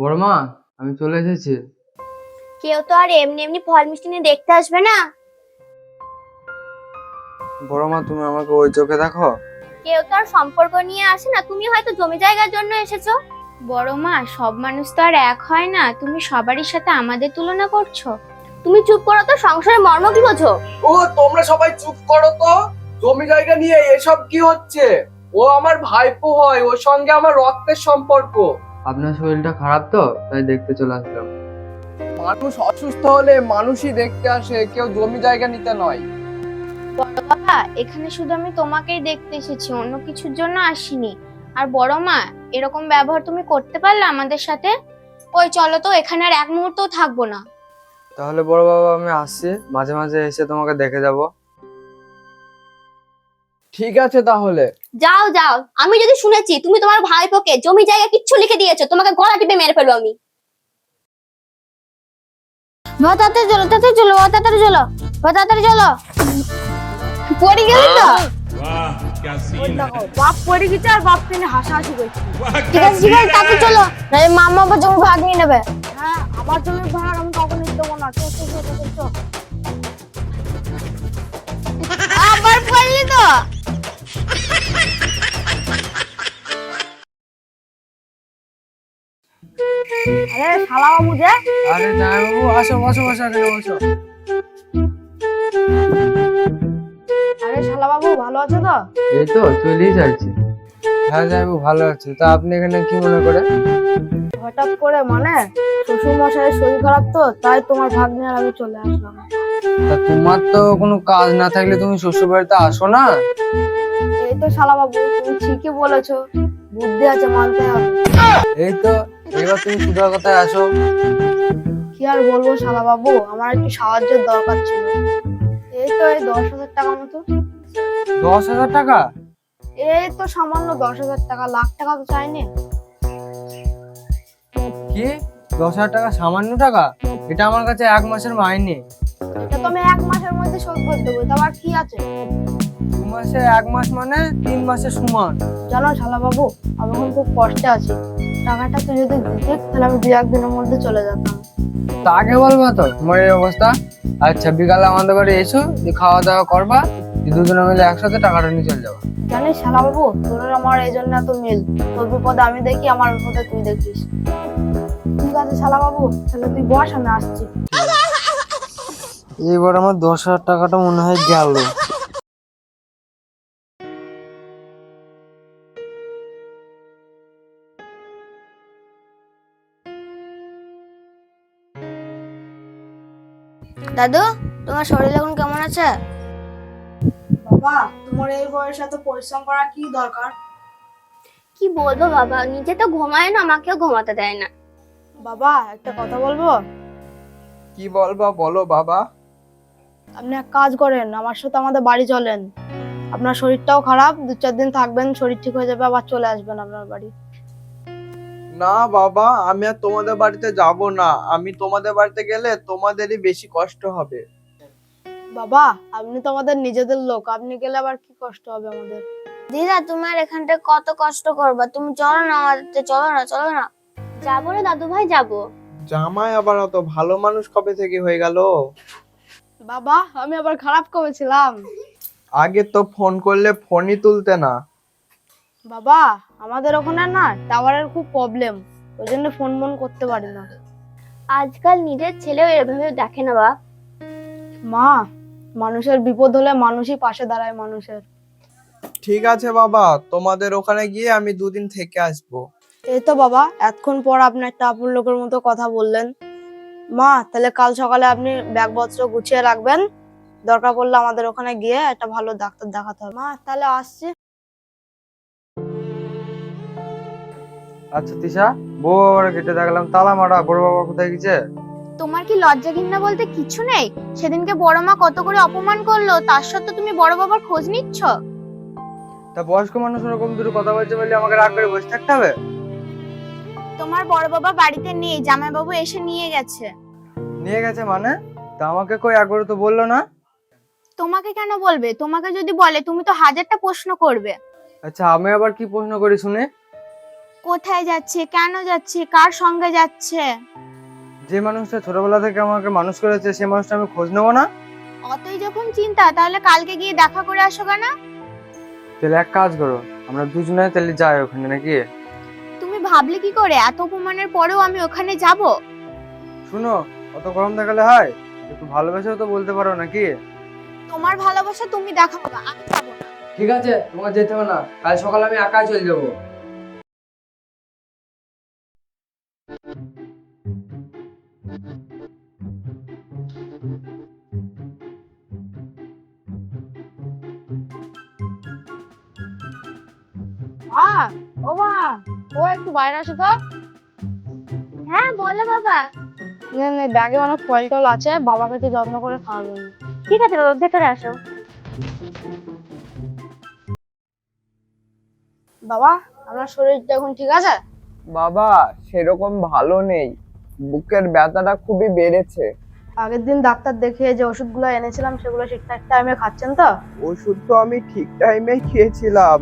বড় মা, আমি চলে এসেছি। কেউ তো আর এমনি এমনি ফল মিষ্টি নিয়ে দেখতে আসবে না। বড় মা, তুমি আমাকে ওই চোখে দেখো। কেউ তো আর সম্পর্ক নিয়ে আসে না, তুমি হয়তো জমি জায়গার জন্য এসেছো। বড় মা, সব মানুষ তো আর এক হয় না, তুমি সবারই সাথে আমাদের তুলনা করছো। তুমি চুপ করো তো, সংসারের মর্ম কি বোঝো? ও তোমরা সবাই চুপ করো তো। জমি জায়গা নিয়ে এসব কি হচ্ছে? ও আমার ভাইপো হয়, ওর সঙ্গে আমার রক্তের সম্পর্ক। আপনার শরীরটা খারাপ তো, তাই দেখতে চলে আসলাম। মানুষ অসুস্থ হলে মানুষই দেখতে আসে, কেউ জমি জায়গা নিতে নয়। বড় বাবা, এখানে শুধু আমি তোমাকেই দেখতে এসেছি, অন্য কিছুর জন্য আসিনি। আর বড় মা, এরকম ব্যবহার তুমি করতে পারলে আমাদের সাথে? ওই চলো তো, এখানে আর এক মুহূর্তও থাকবো না। তাহলে বড় বাবা, আমি আসছি, মাঝে মাঝে এসে তোমাকে দেখে যাব। ঠিক আছে তাহলে। যাও যাও, আমি যদি শুনেছি তুমি তোমার ভাইপোকে জমি জায়গা কিচ্ছু লিখে দিয়েছো, তোমাকে গলা টিপে মেরে ফেলবো আমি। তাড়াতাড়ি চলো, তাড়াতাড়ি চলো, তাড়াতাড়ি চলো, তাড়াতাড়ি চলো। পড়ে গেলি তো? वाह क्या सीन है বাপ পড়ে গেছে আর বাপ কিনে হাসাহাসি করছে। वाह ঠিক क्या আছে ঠিক আছে, सीन তাড়াতাড়ি है চলো, নাহলে মাম্মা আবার জমি ভাগ নিয়ে নেবে। হ্যাঁ, আমার জমির ভাগ আমি কখনোই দেবো না। চল চল চল চল চল। আবার পড়লি তো? আরে শালা বাবু যে, আরে জামাইবাবু, আসো, বসো বসো, এখানে বসো। আরে শালা বাবু ভালো আছো তো? এই তো চলেই যাচ্ছি। হ্যাঁ জামাইবাবু, ভালো আছে। তা আপনি এখানে কি মনে করে? হঠাৎ করে মানে শ্বশুর মশাইয়ের শরীর খারাপ তো, তাই তোমার ভাগ নিয়ে আমি চলে আসলাম। তা তোমার তো কোনো কাজ না থাকলে তুমি শ্বশুর বাড়িতে আসো না? এই তো শালা বাবু, তুমি ঠিকই বলেছো, বুদ্ধি আছে মানতে হবে। এই তো, এবার তুমি সুধা কথায় আসো। কি আর বলবো শালা বাবু, আমার একটু সাহায্যের দরকার ছিল। এই তো এই 10,000 টাকা মতো। 10,000 টাকা? এই তো সামান্য 10,000 টাকা, লাখ টাকা তো চাইনি। কি, 10,000 টাকা সামান্য টাকা? এটা আমার কাছে 1 মাসের মাইনে। এটা তো আমি 1 মাসের মধ্যে শোধ করে দেবো, এটা আবার কি আছে? 2 মাসে 1 মাস মানে 3 মাসের সমান। জানো শালা বাবু, আমি এখন খুব কষ্টে আছি। টাকাটা তুই যদি দিতে, তাহলে আমি 2-1 দিনের মধ্যে চলে যেতাম। তা আগে বলবা তো তোমার এই অবস্থা। আচ্ছা, বিকালে আমাদের বাড়ি এসো, যে খাওয়া দাওয়া করবা, যে দুজনে মিলে একসাথে টাকাটা নিয়ে চলে যাবা। জানিস শালা বাবু, তোর আর আমার এই জন্য এত মিল। তোর বিপদে আমি দেখি, আমার বিপদে তুই দেখিস। ঠিক আছে শালা বাবু, তাহলে তুই বস, আমি আসছি। এইবার আমার 10,000 টাকাটা মনে হয় গেল। দাদু, তোমার শরীর এখন কেমন আছে? বাবা, তোমার এই বয়সে এত পরিশ্রম করা কি দরকার? কি বলবো বাবা, নিজে তো ঘুমায় না, আমাকেও ঘুমাতে দেয় না। বাবা, একটা কথা বলবো? কি বলবা বলো বাবা। আপনি এক কাজ করেন, আমার সাথে আমাদের বাড়ি চলেন। আপনার শরীরটাও খারাপ, 2-4 দিন থাকবেন, শরীর ঠিক হয়ে যাবে, আবার চলে আসবেন আপনার বাড়ি। না বাবা, আমি আর তোমাদের বাড়িতে যাব না। আমি তোমাদের বাড়িতে গেলে তোমাদেরই বেশি কষ্ট হবে। বাবা, আপনি তো আমাদের নিজেদের লোক, আপনি গেলে আবার কি কষ্ট হবে আমাদের? দিদা, তুমি আর এখানটা কত কষ্ট করবা? তুমি চলো না আমাদের, চলো না চলো না। যাবো রে দাদু ভাই, যাবো। জামাই আবার অত ভালো মানুষ কবে থেকে হয়ে গেল? বাবা, আমি আবার খারাপ করেছিলাম? আগে তো ফোন করলে ফোনই তুলতে না। বাবা, আমাদের ওখানে না টাওয়ারের খুব প্রবলেম, ওই জন্য ফোন মন করতে পারি না। আজকাল নিজের ছেলেও এভাবে দেখে না বা। মা, মানুষের বিপদ হলে মানুষই পাশে দাঁড়ায় মানুষের। ঠিক আছে বাবা, তোমাদের ওখানে গিয়ে আমি 2 দিন থেকে আসবো। এই তো বাবা, এতক্ষণ পর আপনি একটা আপন লোকের মতো কথা বললেন। মা, তাহলে কাল সকালে আপনি ব্যাগপত্র গুছিয়ে রাখবেন, দরকার পড়লে আমাদের ওখানে গিয়ে একটা ভালো ডাক্তার দেখাতে হবে। মা, তাহলে আসছি। আচ্ছা তিশা, বউ বাবার গেটে দেখলাম তালা মারা, বড় বাবা কোথায় গেছে? তোমার কি লজ্জা ঘৃণা বলতে কিছু নেই? সেদিনকে বড় মা কত করে অপমান করলো, তার সত্ত্বেও তুমি বড় বাবার খোঁজ নিচ্ছ? তা বয়স্ক মানুষ ওরকম দুটো কথা বলছে বলে আমাকে রাগ করে বসে থাকতে হবে? তোমার বড় বাবা বাড়িতে নেই, জামাইবাবু এসে নিয়ে গেছে। নিয়ে গেছে মানে? তা আমাকে কই একবারও তো বললো না। তোমাকে কেন বলবে? তোমাকে যদি বলে তুমি তো 1000টা প্রশ্ন করবে। আচ্ছা, আমি আবার কি প্রশ্ন করি শুনে? কোথায় যাচ্ছে, কেন যাচ্ছে, কার সঙ্গে যাচ্ছে? যে মানুষটা ছোটবেলা থেকে আমাকে মানুষ করেছে সেই মানুষটা আমি খোঁজ নেবো না? অতই যখন চিন্তা, তাহলে কালকে গিয়ে দেখা করে আসো কেন? তাহলে এক কাজ করো, আমরা দুজনে তাহলে যাই ওখানে নাকি? তুমি ভাবলে কি করে এত অপমানের পরেও আমি ওখানে যাব? শুনো, অত গরম দেখালে হয়? একটু ভালোবেসেও তো বলতে পারো নাকি? তোমার ভালোবাসা তুমি দেখাবো, আমি যাবো না। ঠিক আছে, তোমার যেতে হবে না, কাল সকালে আমি একাই চলে যাবো। মা, ও মা, ও একটু বাইরে আসো তো। হ্যাঁ বলো বাবা। ব্যাগে অনেক ফল টল আছে, বাবাকে একটু যত্ন করে খাওয়াবেন। ঠিক আছে বাবা, ভেতরে আসো। বাবা, আপনার শরীরটা এখন ঠিক আছে? বাবা সেরকম ভালো নেই, বুকের ব্যথাটা খুবই বেড়েছে। আগের দিন ডাক্তার দেখিয়ে যে ওষুধগুলো এনেছিলাম সেগুলো ঠিকঠাক টাইমে খাচ্ছেন তো? ওষুধ তো আমি ঠিক টাইমে খেয়েছিলাম,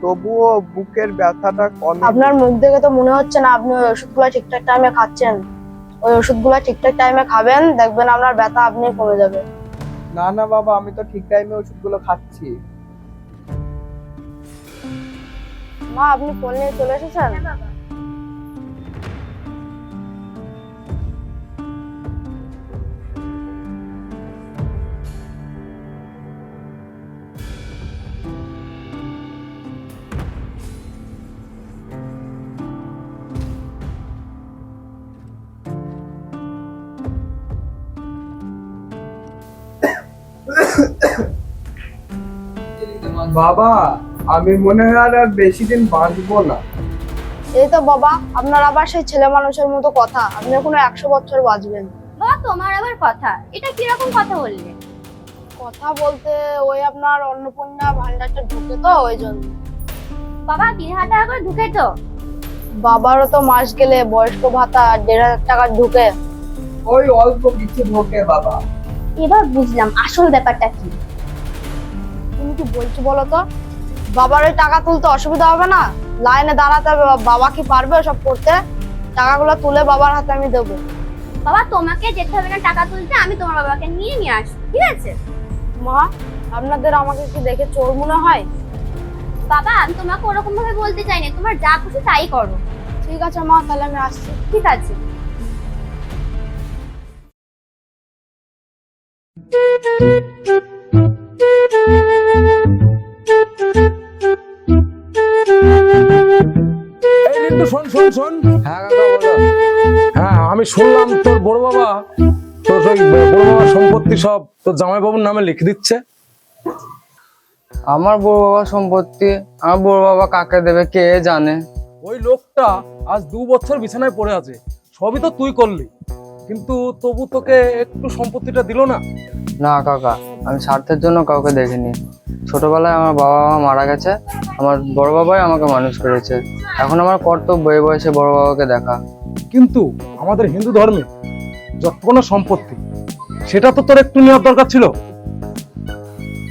তবুও বুকের ব্যথাটা কমে। আপনার মুখ দেখে তো মনে হচ্ছে না আপনি ওই ওষুধগুলো ঠিকঠাক টাইমে খাচ্ছেন। ওই ওষুধগুলো ঠিকঠাক টাইমে খাবেন, দেখবেন আপনার ব্যথা আপনি কমে যাবে। না না বাবা, আমি তো ঠিক টাইমে ওষুধগুলো খাচ্ছি। মা, আপনি ফোন নিয়ে চলে এসেছেন? বাবা আমি মনে হয় আর বেশি দিন বাঁচবো না। এই তো বাবা, আপনার আবার সেই ছেলে মানুষের মতো কথা, আপনি এখনো 100 বছর বাঁচবেন। বাবা তোমার আবার কথা, এটা কিরকম কথা বললে? কথা বলতে ওই আপনার অন্নপূর্ণা ভান্ডারটা ঢুকে তো ওই জন্য। বাবা 3000 টাকা করে ঢুকে তো? বাবারও তো মাস গেলে বয়স্ক ভাতা 1500 টাকা ঢুকে। ওই অল্প কিছু ঢোকে বাবা। এবার বুঝলাম আসল ব্যাপারটা কি। তুমি কি বলছো বলো তো? বাবার ওই টাকা তুলতে অসুবিধা হবে না? লাইনে দাঁড়াতে হবে, বাবা কি পারবে সব করতে? টাকাগুলো তুলে বাবার হাতে আমি দেবো। বাবা তোমাকে যেতে হবে না টাকা তুলতে, আমি তোমার বাবাকে নিয়ে আসবো, ঠিক আছে? মা, আপনাদের আমাকে কি দেখে চোর মনে হয়? বাবা আমি তোমাকে ওরকম ভাবে বলতে চাইনি, তোমার যা খুশি তাই করো। ঠিক আছে মা, তাহলে আমি আসছি। ঠিক আছে। এই রিন্টু, শোন শোন শোন। হ্যাঁ কাকা বলো। হ্যাঁ, আমি শুনলাম তোর বড় বাবা, তোর ওই বড় বাবার সম্পত্তি সব তোর জামাইবাবুর নামে লিখে দিচ্ছে। আমার বড় বাবার সম্পত্তি আমার বড় বাবা কাকে দেবে কে জানে? ওই লোকটা আজ 2 বছর বিছানায় পড়ে আছে, সবই তো তুই করলি, কিন্তু তবু তোকে একটু সম্পত্তিটা দিল না। না কাকা, আমি স্বার্থের জন্য কাউকে দেখিনি। ছোটবেলায় আমার বাবা মা মারা গেছে, আমার বড় বাবাই আমাকে মানুষ করেছে। এখন আমার কর্তব্য এই বয়সে বড় বাবাকে দেখা। কিন্তু আমাদের হিন্দু ধর্মে যত কোনো সম্পত্তি সেটা তো তোর একটু নেওয়ার দরকার ছিল।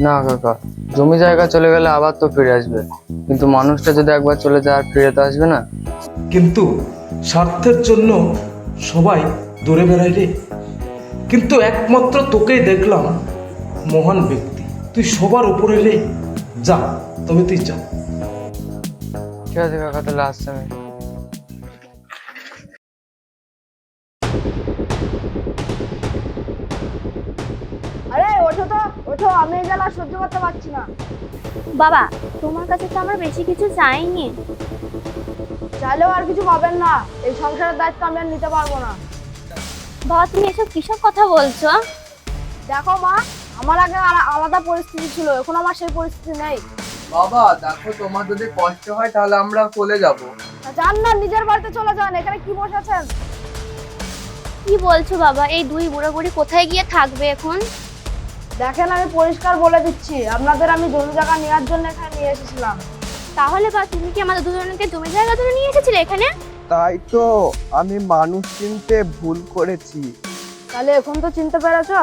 না কাকা, জমি জায়গা চলে গেলে আবার তো ফিরে আসবে, কিন্তু মানুষটা যদি একবার চলে যায় আর ফিরে তো আসবে না। কিন্তু স্বার্থের জন্য সবাই দৌড়ে বেড়ায় রে, কিন্তু একমাত্র তোকেই দেখলাম মহান ব্যক্তি, তুই সবার উপরে রে। যা, তবে তুই যা। ঠিক আছে কাকা, তাহলে আসছে আমি। আরে ওঠো তো, ওঠো, আমি এই জ্বালা সহ্য করতে পারছি না। বাবা তোমার কাছে তো আমরা বেশি কিছু চাইনি। চাইলেও আর কিছু পাবেন না, এই সংসারের দায়িত্ব আমি আর নিতে পারবো না। বাবা তুমি এসব কিসব কথা বলছো? দেখো মা, আমার আগে আলাদা পরিস্থিতি ছিল, এখন আমার সেই পরিস্থিতি নেই। বাবা দেখো, তোমার যদি কষ্ট হয় তাহলে আমরা চলে যাব। যান না, নিজের বাড়িতে চলে যান, এখানে কি বসে আছেন? কি বলছো বাবা, এই দুই বুড়ো বুড়ি কোথায় গিয়ে থাকবে এখন? দেখেন, আমি পরিষ্কার বলে দিচ্ছি, আপনাদের আমি জমি জায়গা নেওয়ার জন্য এখানে নিয়ে এসেছিলাম। তাহলে বা তুমি কি আমাদের দুজনকে জমি জায়গা ধরে নিয়ে এসেছিলে এখানে? তাই তো, আমি মানুষ চিনতে ভুল করেছি। তাহলে এখন তো চিনতে পেরেছো?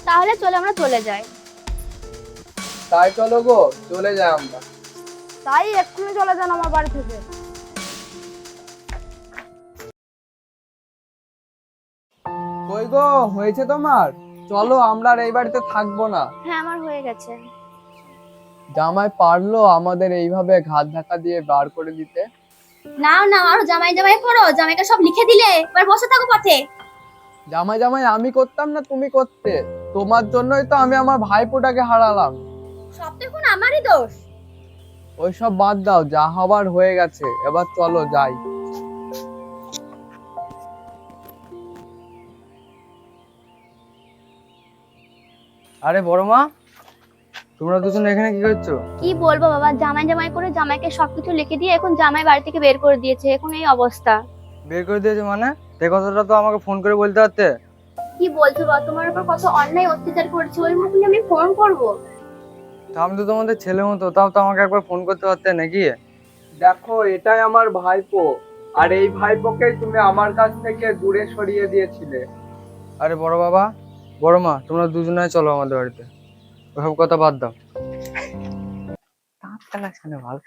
তাহলে চলো আমরা চলে যাই। তাই চলো গো, চলে যাই আমরা। তাই এক্ষুনি চলে যান আমার বাড়ি থেকে। কই গো, হয়েছে তোমার? চলো, আমরা আর এই বাড়িতে থাকবো না। হ্যাঁ আমার হয়ে গেছে। জামাই পারলো আমাদের এইভাবে ঘাত ধাক্কা দিয়ে বার করে দিতে? নাও নাও আরো জামাই জামাই করো, জামাইকে সব লিখে দিলে, এবার বসে থাকো পথে। জামাই জামাই আমি করতাম না, তুমি করতে। তোমার জন্যই তো আমি আমার ভাইপোটাকে হারালাম। সব তো এখন আমারই দোষ। ওইসব বাদ দাও, যা হবার হয়ে গেছে, এবার চলো যাই। আরে বড় মা, তোমরা দুজন এখানে কি করছো? কি বলবো বাবা, জামাই জামাই করে জামাইকে সবকিছু লিখে দিয়ে এখন জামাই বাড়ি থেকে বের করে দিয়েছে, এখন এই অবস্থা। বের করে দিয়েছে মানে? এই কথাটা তো আমাকে ফোন করে বলতে পারতে। কি বলছো বাবা, তোমার উপর কত অন্যায় অত্যাচার করেছে, ওই মুখে আমি ফোন করবো? তা আমি তো তোমাদের ছেলে মতো, তাও তো আমাকে একবার ফোন করতে পারতে নাকি? দেখো, এটাই আমার ভাইপো, আর এই ভাইপোকেই তুমি আমার কাছ থেকে দূরে সরিয়ে দিয়েছিলে। আরে বড় বাবা, বড় মা, তোমরা দুজনে চলো আমাদের বাড়িতে। ওসব কথা বাদ দাও। দাঁতটা লাগছে না ভালো।